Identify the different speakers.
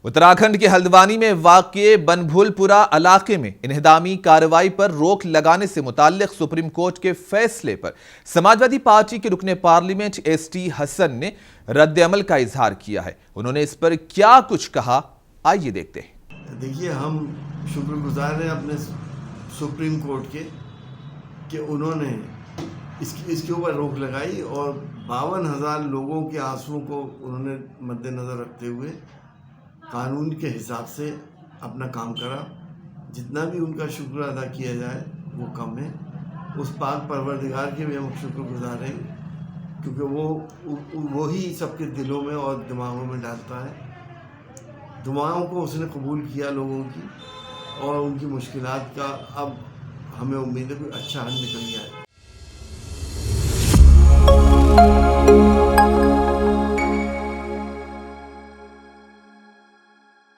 Speaker 1: اتراکھنڈ کے ہلدوانی میں واقع بنبھول پورہ علاقے میں انہدامی کارروائی پر روک لگانے سے متعلق سپریم کورٹ کے فیصلے پر سماجوادی پارٹی کے رکن پارلیمنٹ ایس ٹی حسن نے رد عمل کا اظہار کیا ہے۔ انہوں نے اس پر کیا کچھ کہا، آئیے دیکھتے ہیں۔
Speaker 2: دیکھیے، ہم شکر گزار ہیں اپنے سپریم کورٹ کے کہ انہوں نے اس کے اوپر روک لگائی اور 52,000 لوگوں کے آنسوؤں کو انہوں نے مد نظر رکھتے ہوئے قانون کے حساب سے اپنا کام کرا۔ جتنا بھی ان کا شکر ادا کیا جائے وہ کم ہے۔ اس پاک پروردگار کے بھی ہم شکر گزار ہیں کیونکہ وہی سب کے دلوں میں اور دماغوں میں ڈالتا ہے۔ دعاؤں کو اس نے قبول کیا لوگوں کی، اور ان کی مشکلات کا اب ہمیں امید ہے کوئی اچھا حل نکل جائے۔